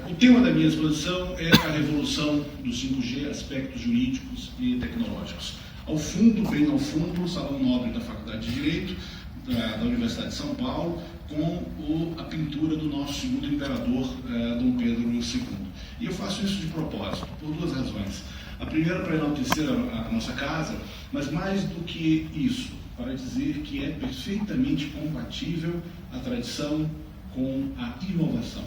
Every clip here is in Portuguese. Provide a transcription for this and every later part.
O tema da minha exposição é a revolução do 5G, aspectos jurídicos e tecnológicos. Ao fundo, bem ao fundo, o Salão Nobre da Faculdade de Direito da Universidade de São Paulo, com a pintura do nosso segundo imperador, Dom Pedro II. E eu faço isso de propósito, por duas razões. A primeira, para enaltecer a nossa casa, mas mais do que isso, para dizer que é perfeitamente compatível a tradição com a inovação.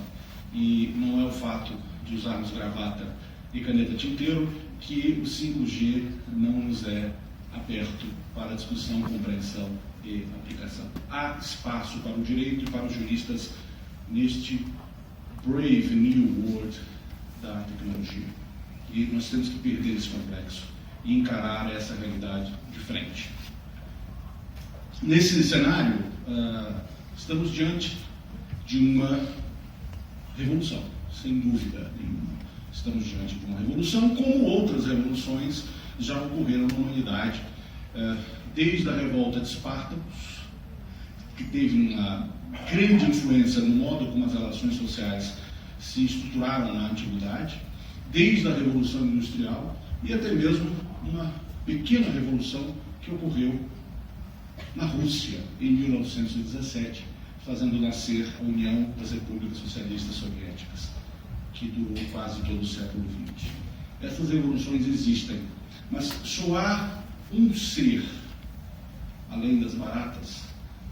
E não é o fato de usarmos gravata e caneta tinteiro que o 5G não nos é aberto para discussão, compreensão e aplicação. Há espaço para o direito e para os juristas neste brave new world da tecnologia. E nós temos que perder esse complexo e encarar essa realidade de frente. Nesse cenário, estamos diante de uma revolução, sem dúvida nenhuma. Estamos diante de uma revolução, como outras revoluções já ocorreram na humanidade, desde a revolta de Espartacus, que teve uma grande influência no modo como as relações sociais se estruturaram na antiguidade, desde a Revolução Industrial e até mesmo uma pequena revolução que ocorreu na Rússia, em 1917, fazendo nascer a União das Repúblicas Socialistas Soviéticas, que durou quase todo o século XX. Essas revoluções existem, mas só há um ser, além das baratas,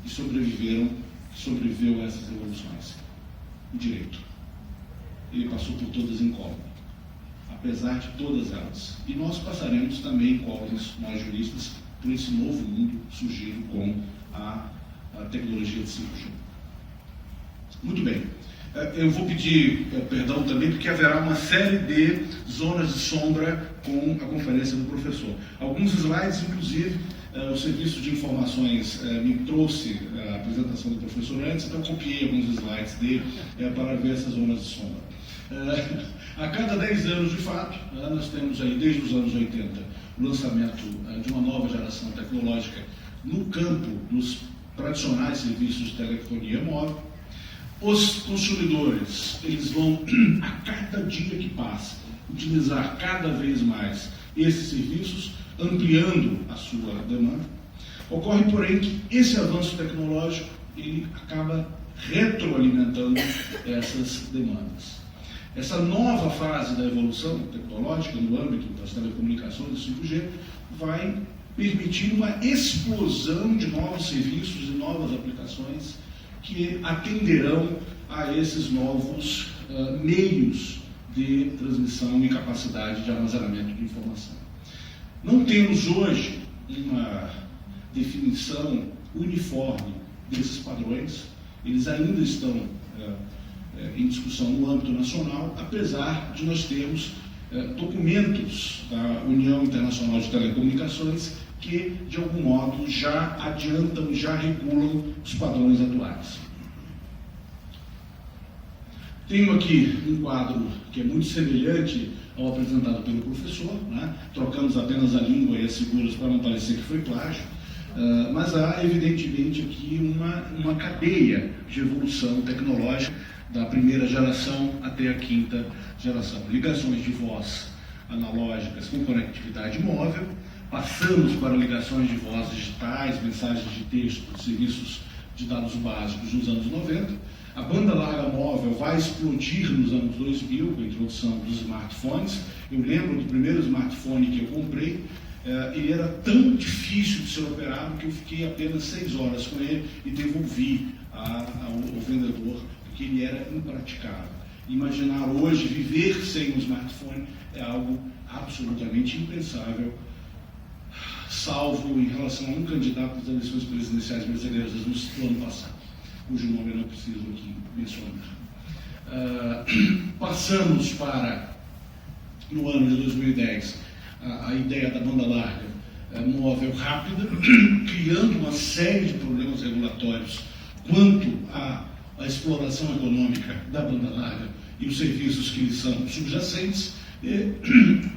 que sobreviveu a essas revoluções: o direito. Ele passou por todas incólumes, apesar de todas elas. E nós passaremos também incólumes, nós juristas, por esse novo mundo surgido com a tecnologia de 5G. Muito bem. Eu vou pedir perdão também, porque haverá uma série de zonas de sombra com a conferência do professor. Alguns slides, inclusive, o Serviço de Informações me trouxe a apresentação do professor antes, então copiei alguns slides dele para ver essas zonas de sombra. A cada 10 anos, de fato, nós temos aí, desde os anos 80, o lançamento de uma nova geração tecnológica no campo dos tradicionais serviços de telefonia móvel. Os consumidores, eles vão, a cada dia que passa, utilizar cada vez mais esses serviços, ampliando a sua demanda. Ocorre, porém, que esse avanço tecnológico, ele acaba retroalimentando essas demandas. Essa nova fase da evolução tecnológica no âmbito das telecomunicações do 5G vai permitir uma explosão de novos serviços e novas aplicações que atenderão a esses novos meios de transmissão e capacidade de armazenamento de informação. Não temos hoje uma definição uniforme desses padrões, eles ainda estão em discussão no âmbito nacional, apesar de nós termos documentos da União Internacional de Telecomunicações que, de algum modo, já adiantam, já regulam os padrões atuais. Tenho aqui um quadro que é muito semelhante ao apresentado pelo professor, né? Trocamos apenas a língua e as figuras para não parecer que foi plágio, mas há, evidentemente, aqui uma cadeia de evolução tecnológica da primeira geração até a quinta geração. Ligações de voz analógicas com conectividade móvel, passamos para ligações de voz digitais, mensagens de texto, serviços de dados básicos nos anos 90. A banda larga móvel vai explodir nos anos 2000, com a introdução dos smartphones. Eu lembro do primeiro smartphone que eu comprei, ele era tão difícil de ser operado que eu fiquei apenas 6 horas com ele e devolvi ao vendedor, porque ele era impraticável. Imaginar hoje viver sem um smartphone é algo absolutamente impensável, salvo em relação a um candidato das eleições presidenciais brasileiras no ano passado, cujo nome eu não preciso aqui mencionar. Passamos para, no ano de 2010, a ideia da banda larga móvel rápida, criando uma série de problemas regulatórios quanto à exploração econômica da banda larga e os serviços que lhe são subjacentes, e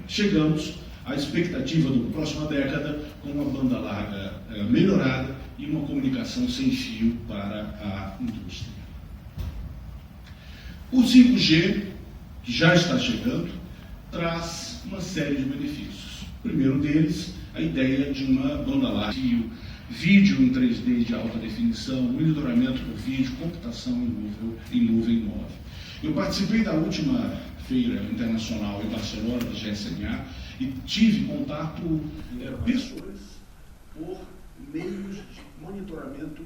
chegamos à expectativa da próxima década com uma banda larga melhorada e uma comunicação sem fio para a indústria. O 5G que já está chegando, traz uma série de benefícios. O primeiro deles, a ideia de uma banda larga, vídeo em 3D de alta definição, monitoramento por vídeo, computação em nuvem móvel. Eu participei da última feira internacional em Barcelona, da GSNA, e tive contato pessoas por meios de monitoramento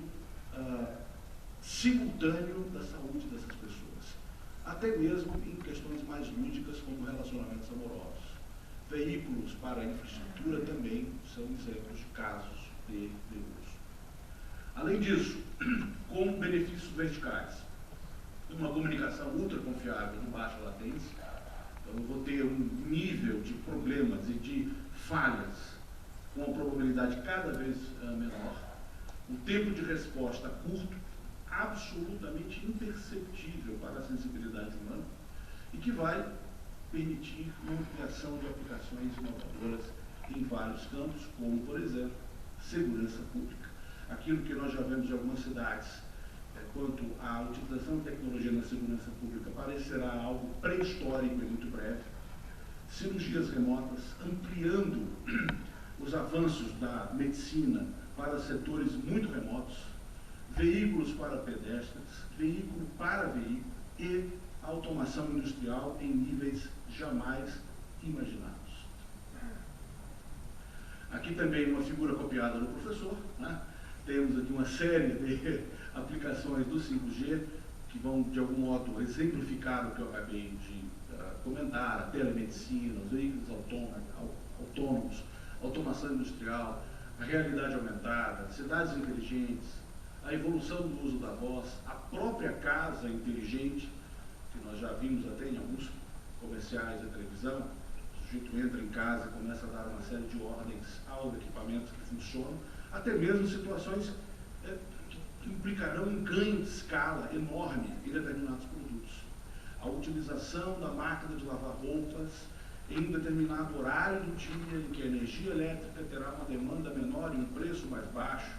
simultâneo da saúde dessas pessoas, até mesmo em questões mais lúdicas como relacionamentos amorosos. Veículos para a infraestrutura também são exemplos de casos de uso. Além disso, com benefícios verticais, uma comunicação ultra confiável de baixa latência, então eu vou ter um nível de problemas e de falhas com uma probabilidade cada vez menor, um tempo de resposta curto, absolutamente imperceptível para a sensibilidade humana e que vai permitir uma ampliação de aplicações inovadoras em vários campos, como, por exemplo, segurança pública. Aquilo que nós já vemos em algumas cidades quanto à utilização de tecnologia na segurança pública parecerá algo pré-histórico e muito breve. Cirurgias remotas, ampliando os avanços da medicina para setores muito remotos, veículos para pedestres, veículo para veículo e automação industrial em níveis jamais imaginados. Aqui também uma figura copiada do professor, né? Temos aqui uma série de aplicações do 5G que vão, de algum modo, exemplificar o que eu acabei de comentar, a telemedicina, os veículos autônomos, automação industrial, a realidade aumentada, cidades inteligentes, a evolução do uso da voz, a própria casa inteligente, que nós já vimos até em alguns comerciais de televisão. O sujeito entra em casa e começa a dar uma série de ordens aos equipamentos que funcionam, até mesmo situações que implicarão um ganho de escala enorme em determinados produtos. A utilização da máquina de lavar roupas em um determinado horário do dia em que a energia elétrica terá uma demanda menor e um preço mais baixo,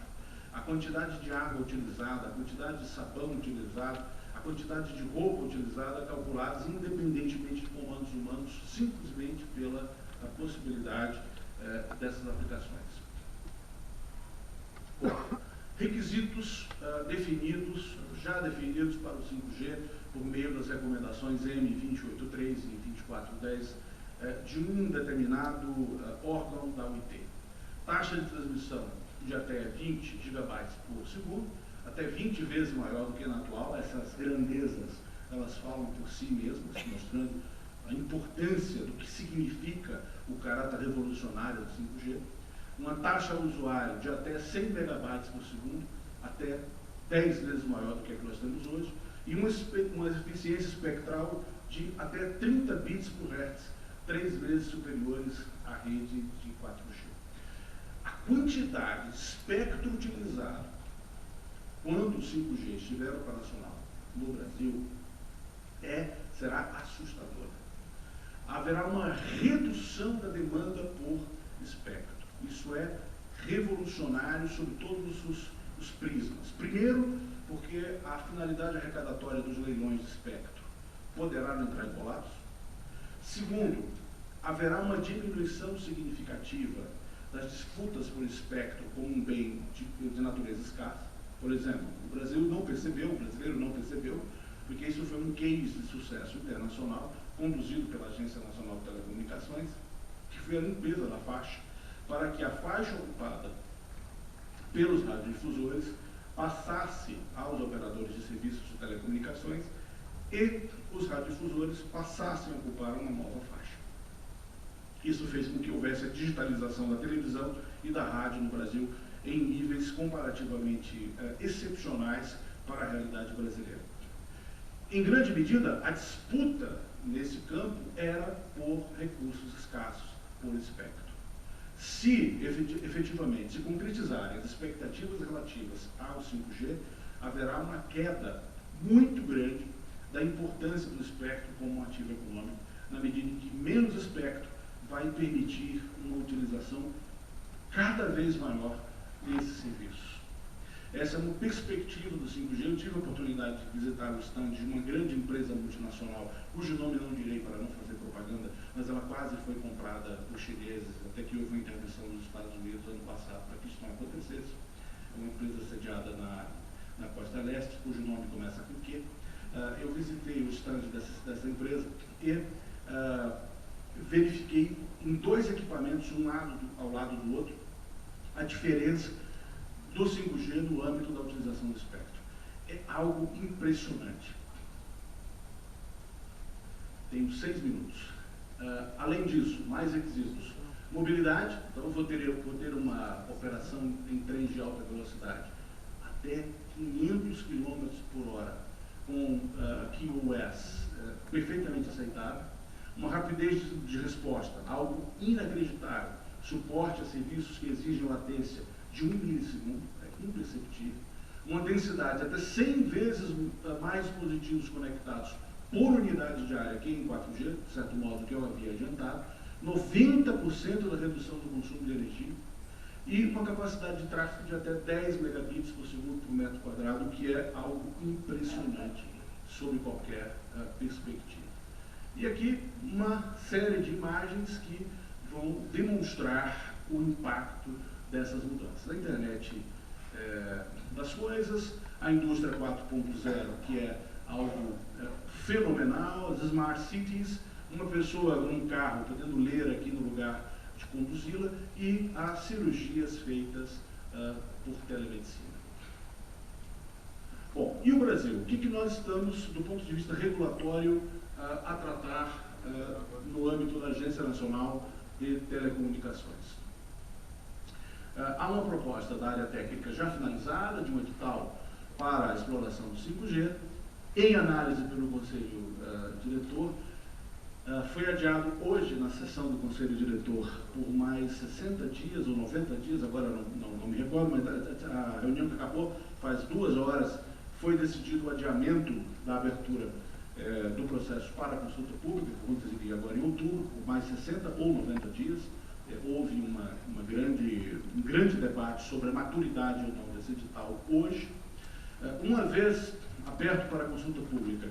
a quantidade de água utilizada, a quantidade de sabão utilizado, a quantidade de roupa utilizada, calculadas independentemente de comandos humanos, simplesmente pela possibilidade dessas aplicações. Bom, requisitos já definidos para o 5G por meio das recomendações M283 e 2410 de um determinado órgão da OIT. Taxa de transmissão de até 20 GB por segundo, até 20 vezes maior do que na atual. Essas grandezas, elas falam por si mesmas, mostrando a importância do que significa o caráter revolucionário do 5G. Uma taxa ao usuário de até 100 MB por segundo, até 10 vezes maior do que a que nós temos hoje, e uma eficiência espectral de até 30 bits por hertz, 3 vezes superiores à rede de 4G. A quantidade de espectro utilizado quando o 5G estiver operacional no Brasil será assustadora. Haverá uma redução da demanda por espectro. Isso é revolucionário sob todos os prismas. Primeiro, porque a finalidade arrecadatória dos leilões de espectro poderá entrar em colapso. Segundo, haverá uma diminuição significativa das disputas por espectro como um bem de natureza escassa. Por exemplo, o brasileiro não percebeu, porque isso foi um case de sucesso internacional, conduzido pela Agência Nacional de Telecomunicações, que foi a limpeza da faixa, para que a faixa ocupada pelos radiodifusores passasse aos operadores de serviços de telecomunicações e os radiodifusores passassem a ocupar uma nova faixa. Isso fez com que houvesse a digitalização da televisão e da rádio no Brasil em níveis comparativamente excepcionais para a realidade brasileira. Em grande medida, a disputa nesse campo era por recursos escassos, por espectro. Se efetivamente se concretizarem as expectativas relativas ao 5G, haverá uma queda muito grande da importância do espectro como um ativo econômico, na medida em que menos espectro vai permitir uma utilização cada vez maior desses serviços. Essa é uma perspectiva do 5G. Eu tive a oportunidade de visitar o stand de uma grande empresa multinacional, cujo nome não direi para não fazer propaganda, mas ela quase foi comprada por chineses, até que houve uma intervenção dos Estados Unidos ano passado para que isso não acontecesse. É uma empresa sediada na Costa Leste, cujo nome começa com Q. Eu visitei o stand dessa empresa e verifiquei em dois equipamentos, um ao lado do outro, a diferença do 5G no âmbito da utilização do espectro. É algo impressionante. Tenho 6 minutos. Além disso, mais requisitos. Mobilidade, então vou ter uma operação em trens de alta velocidade até 500 km por hora, com QoS perfeitamente aceitável, uma rapidez de resposta, algo inacreditável, suporte a serviços que exigem latência de 1 milissegundo, é imperceptível, uma densidade até 100 vezes mais dispositivos conectados por unidade de área que em 4G, de certo modo que eu havia adiantado, 90% da redução do consumo de energia e uma capacidade de tráfego de até 10 megabits por segundo por metro quadrado, que é algo impressionante sob qualquer perspectiva. E aqui uma série de imagens que vão demonstrar o impacto dessas mudanças. A internet das coisas, a indústria 4.0, que é algo fenomenal, as smart cities, uma pessoa num carro podendo ler aqui no lugar de conduzi-la, e as cirurgias feitas por telemedicina. Bom, e o Brasil? O que nós estamos, do ponto de vista regulatório, a tratar no âmbito da Agência Nacional de Telecomunicações? Há uma proposta da área técnica já finalizada, de um edital para a exploração do 5G, em análise pelo Conselho Diretor. Foi adiado hoje, na sessão do Conselho Diretor, por mais 60 dias ou 90 dias, agora não me recordo, mas a reunião que acabou faz 2 horas, foi decidido o adiamento da abertura do processo para a consulta pública, que aconteceria agora em outubro, por mais 60 ou 90 dias. Houve um grande debate sobre a maturidade ou não desse edital hoje. Uma vez aberto para a consulta pública,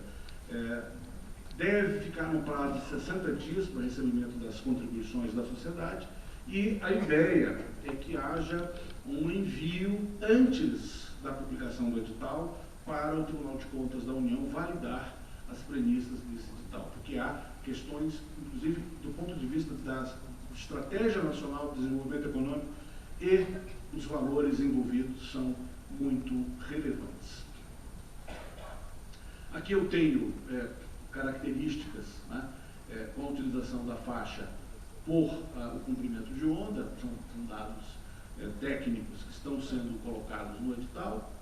deve ficar no prazo de 60 dias para recebimento das contribuições da sociedade, e a ideia é que haja um envio antes da publicação do edital para o Tribunal de Contas da União validar as premissas desse edital, porque há questões, inclusive do ponto de vista da Estratégia Nacional de Desenvolvimento Econômico, e os valores envolvidos são muito relevantes. Aqui eu tenho características, né, com a utilização da faixa por o comprimento de onda, são dados técnicos que estão sendo colocados no edital.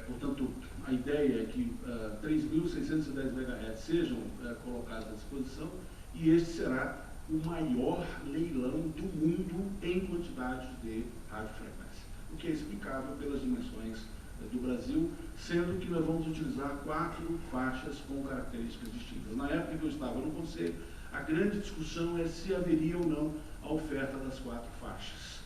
Portanto, a ideia é que 3.610 MHz sejam colocados à disposição, e este será o maior leilão do mundo em quantidade de radiofrequência, o que é explicável pelas dimensões do Brasil, sendo que nós vamos utilizar 4 faixas com características distintas. Na época que eu estava no Conselho, a grande discussão é se haveria ou não a oferta das 4 faixas.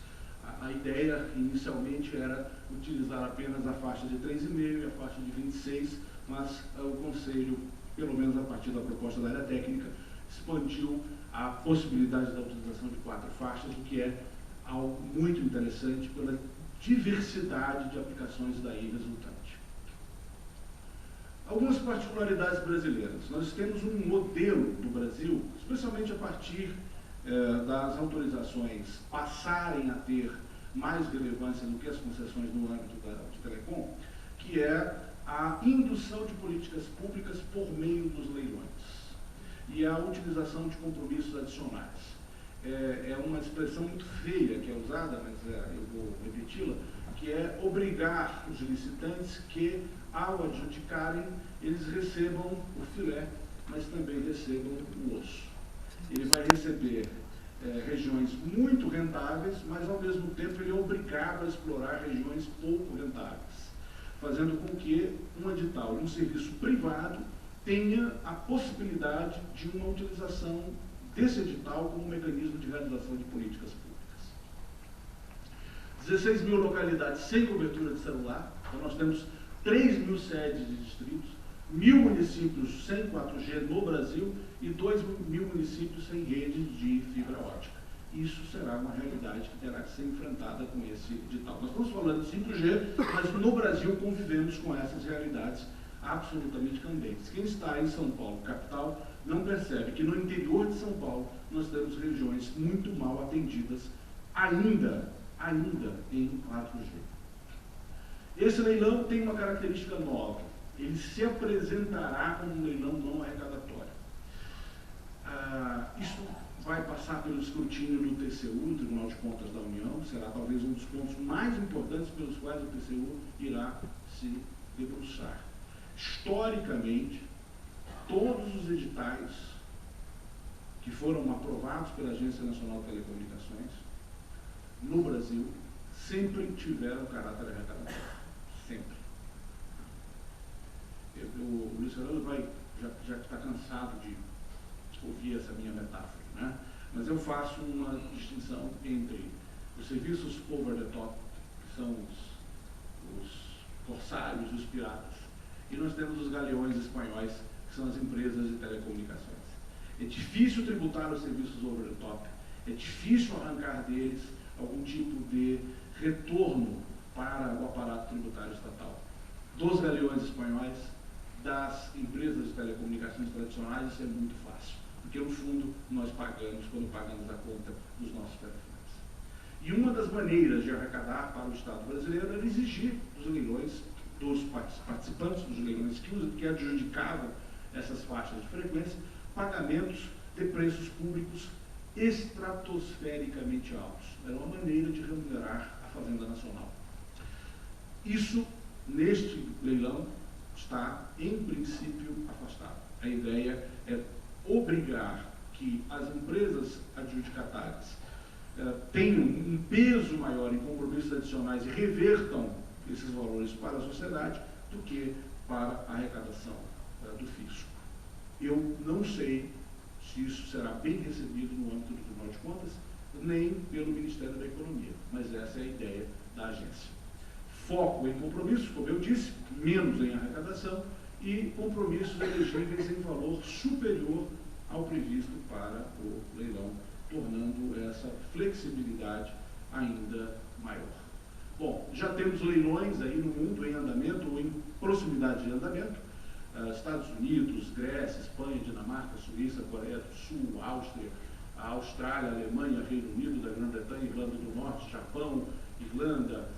A ideia inicialmente era utilizar apenas a faixa de 3,5 e a faixa de 26, mas o Conselho, pelo menos a partir da proposta da área técnica, expandiu a possibilidade da utilização de 4 faixas, o que é algo muito interessante pela diversidade de aplicações daí resultante. Algumas particularidades brasileiras. Nós temos um modelo do Brasil, especialmente a partir das autorizações passarem a ter mais relevância do que as concessões no âmbito de telecom, que é a indução de políticas públicas por meio dos leilões e a utilização de compromissos adicionais. É uma expressão muito feia que é usada, mas eu vou repeti-la, que é obrigar os licitantes que, ao adjudicarem, eles recebam o filé, mas também recebam o osso. Ele vai receber regiões muito rentáveis, mas ao mesmo tempo ele é obrigado a explorar regiões pouco rentáveis, fazendo com que um edital, um serviço privado, tenha a possibilidade de uma utilização desse edital como mecanismo de realização de políticas públicas. 16 mil localidades sem cobertura de celular. Então nós temos 3 mil sedes de distritos, 1.000 municípios sem 4G no Brasil e 2 mil municípios sem rede de fibra ótica. Isso será uma realidade que terá que ser enfrentada com esse edital. Nós estamos falando de 5G, mas no Brasil convivemos com essas realidades absolutamente candentes. Quem está em São Paulo, capital, não percebe que no interior de São Paulo nós temos regiões muito mal atendidas ainda em 4G. Esse leilão tem uma característica nova. Ele se apresentará como um leilão não arrecadatório. Isso vai passar pelo escrutínio do TCU, Tribunal de Contas da União, será talvez um dos pontos mais importantes pelos quais o TCU irá se debruçar. Historicamente, todos os editais que foram aprovados pela Agência Nacional de Telecomunicações no Brasil sempre tiveram caráter arrecadatório. Sempre. O Luiz Fernando já está cansado de ouvir essa minha metáfora, né? Mas eu faço uma distinção entre os serviços over the top, que são os corsários, os piratas, e nós temos os galeões espanhóis, que são as empresas de telecomunicações. É difícil tributar os serviços over the top, é difícil arrancar deles algum tipo de retorno para o aparato tributário estatal. Dos galeões espanhóis, das empresas de telecomunicações tradicionais, isso é muito fácil, porque no fundo nós pagamos quando pagamos a conta dos nossos telefones. E uma das maneiras de arrecadar para o Estado brasileiro era exigir dos leilões, dos participantes dos leilões que adjudicavam essas faixas de frequência, pagamentos de preços públicos estratosfericamente altos. Era uma maneira de remunerar a Fazenda Nacional. Isso, neste leilão, está, em princípio, afastado. A ideia é obrigar que as empresas adjudicatárias tenham um peso maior em compromissos adicionais e revertam esses valores para a sociedade do que para a arrecadação do fisco. Eu não sei se isso será bem recebido no âmbito do Tribunal de Contas, nem pelo Ministério da Economia, mas essa é a ideia da agência. Foco em compromissos, como eu disse, menos em arrecadação e compromissos elegíveis em valor superior ao previsto para o leilão, tornando essa flexibilidade ainda maior. Bom, já temos leilões aí no mundo em andamento ou em proximidade de andamento. Estados Unidos, Grécia, Espanha, Dinamarca, Suíça, Coreia do Sul, Áustria, a Austrália, Alemanha, Reino Unido, da Grã-Bretanha, Irlanda do Norte, Japão, Irlanda,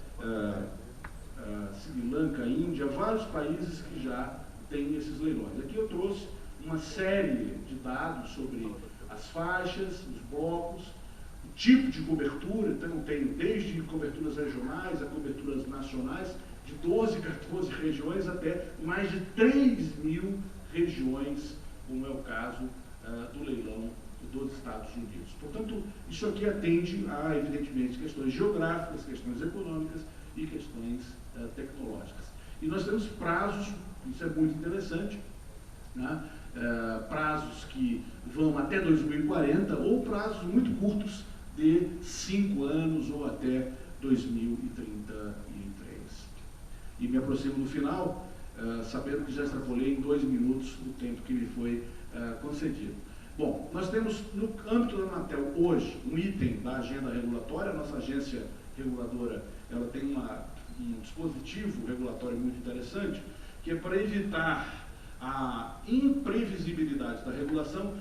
Sri Lanka, Índia, vários países que já têm esses leilões. Aqui eu trouxe uma série de dados sobre as faixas, os blocos, o tipo de cobertura. Então eu tenho desde coberturas regionais a coberturas nacionais, de 12, 14 regiões até mais de 3 mil regiões, como é o caso do leilão dos Estados Unidos. Portanto, isso aqui atende a, evidentemente, questões geográficas, questões econômicas e questões tecnológicas. E nós temos prazos, isso é muito interessante, né? Prazos que vão até 2040 ou prazos muito curtos de 5 anos ou até 2033. E me aproximo do final, sabendo que já extrapolei em 2 minutos o tempo que me foi concedido. Bom, nós temos no âmbito da Anatel hoje um item da agenda regulatória. A nossa agência reguladora ela tem um dispositivo regulatório muito interessante, que é para evitar a imprevisibilidade da regulação.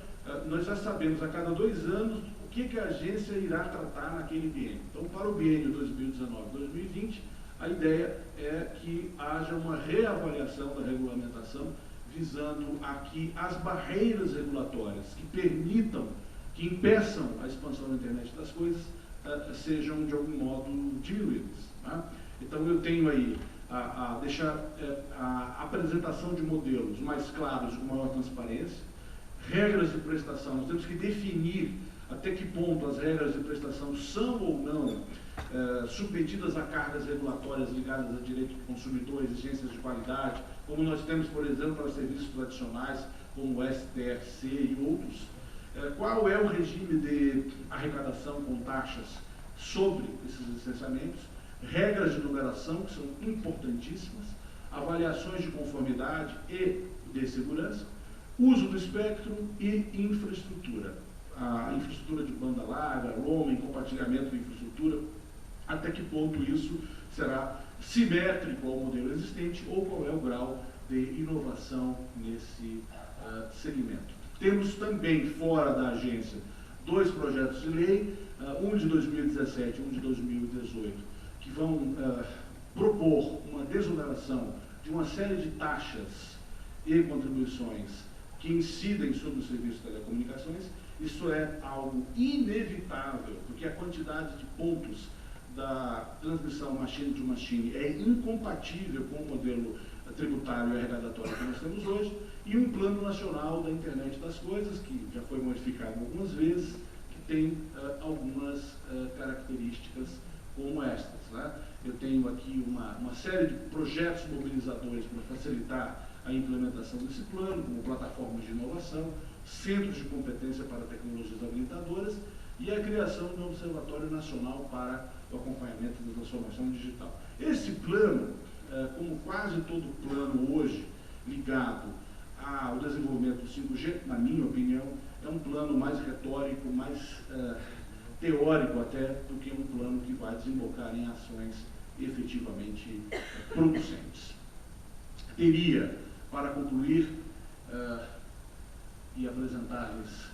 Nós já sabemos a cada 2 anos o que a agência irá tratar naquele biênio. Então, para o biênio 2019-2020, a ideia é que haja uma reavaliação da regulamentação, visando aqui as barreiras regulatórias que permitam, que impeçam a expansão da internet das coisas, sejam de algum modo diminuídas. Tá? Então eu tenho aí deixar a apresentação de modelos mais claros, com maior transparência, regras de prestação. Nós temos que definir até que ponto as regras de prestação são ou não submetidas a cargas regulatórias ligadas a direito do consumidor, exigências de qualidade, como nós temos, por exemplo, para serviços tradicionais, como o STFC e outros. Qual é o regime de arrecadação com taxas sobre esses licenciamentos regras de numeração, que são importantíssimas, avaliações de conformidade e de segurança, uso do espectro e infraestrutura. A infraestrutura de banda larga, roaming, compartilhamento de infraestrutura, até que ponto isso será simétrico ao modelo existente ou qual é o grau de inovação nesse segmento. Temos também, fora da agência, 2 projetos de lei, um de 2017 e um de 2018, que vão propor uma desoneração de uma série de taxas e contribuições que incidem sobre o serviço de telecomunicações. Isso é algo inevitável, porque a quantidade de pontos da transmissão machine to machine é incompatível com o modelo tributário e arrecadatório que nós temos hoje, e um plano nacional da internet das coisas, que já foi modificado algumas vezes, que tem algumas características como estas, né? Eu tenho aqui uma série de projetos mobilizadores para facilitar a implementação desse plano, como plataformas de inovação, centros de competência para tecnologias habilitadoras e a criação de um observatório nacional para o acompanhamento da transformação digital. Esse plano, como quase todo plano hoje ligado ao desenvolvimento do 5G, na minha opinião, é um plano mais retórico, mais teórico até, do que um plano que vai desembocar em ações efetivamente producentes. Teria, para concluir e apresentar-lhes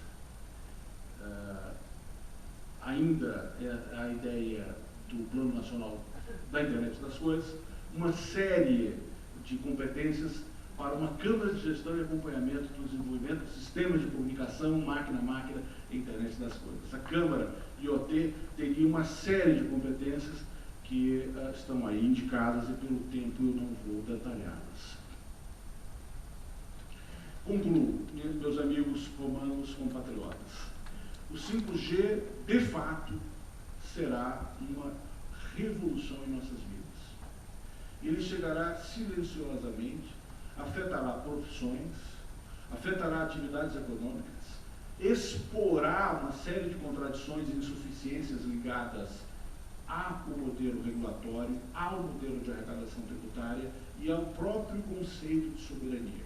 ainda a ideia do Plano Nacional da Internet das Coisas, uma série de competências para uma Câmara de Gestão e Acompanhamento do Desenvolvimento de Sistemas de Comunicação, Máquina-a-Máquina e Internet das Coisas. Essa Câmara IoT teria uma série de competências que estão aí indicadas e pelo tempo eu não vou detalhá-las. Concluo, meus amigos romanos compatriotas. O 5G, de fato, será uma revolução em nossas vidas. Ele chegará silenciosamente, afetará profissões, afetará atividades econômicas, exporá uma série de contradições e insuficiências ligadas ao modelo regulatório, ao modelo de arrecadação tributária e ao próprio conceito de soberania.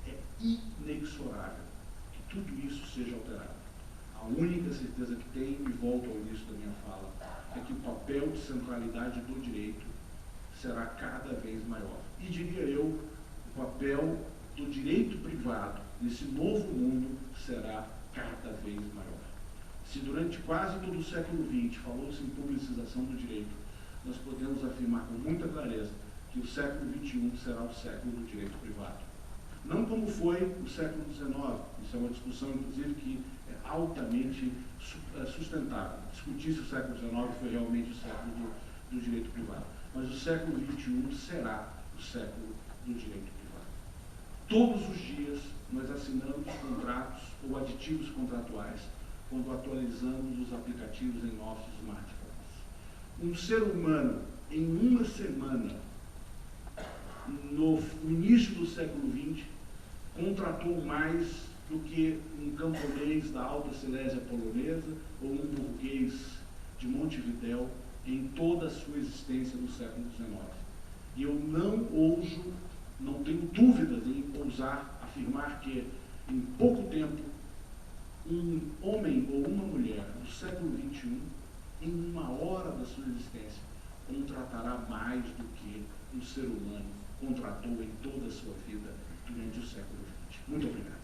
É inexorável que tudo isso seja alterado. A única certeza que tenho, e volto ao início da minha fala, é que o papel de centralidade do direito será cada vez maior. E diria eu, o papel do direito privado nesse novo mundo será cada vez maior. Se durante quase todo o século XX falou-se em publicização do direito, nós podemos afirmar com muita clareza que o século XXI será o século do direito privado. Não como foi o século XIX, isso é uma discussão, inclusive, que é altamente sustentável. Discutir se o século XIX foi realmente o século do direito privado. Mas o século XXI será o século do direito privado. Todos os dias nós assinamos contratos ou aditivos contratuais quando atualizamos os aplicativos em nossos smartphones. Um ser humano, em uma semana, no início do século XX, contratou mais do que um camponês da Alta Silésia polonesa ou um burguês de Montevidéu em toda a sua existência no século XIX. E eu não ouso, não tenho dúvidas em ousar afirmar que, em pouco tempo, um homem ou uma mulher do século XXI, em uma hora da sua existência, contratará mais do que um ser humano contratou em toda a sua vida durante o século XX. Muito obrigado.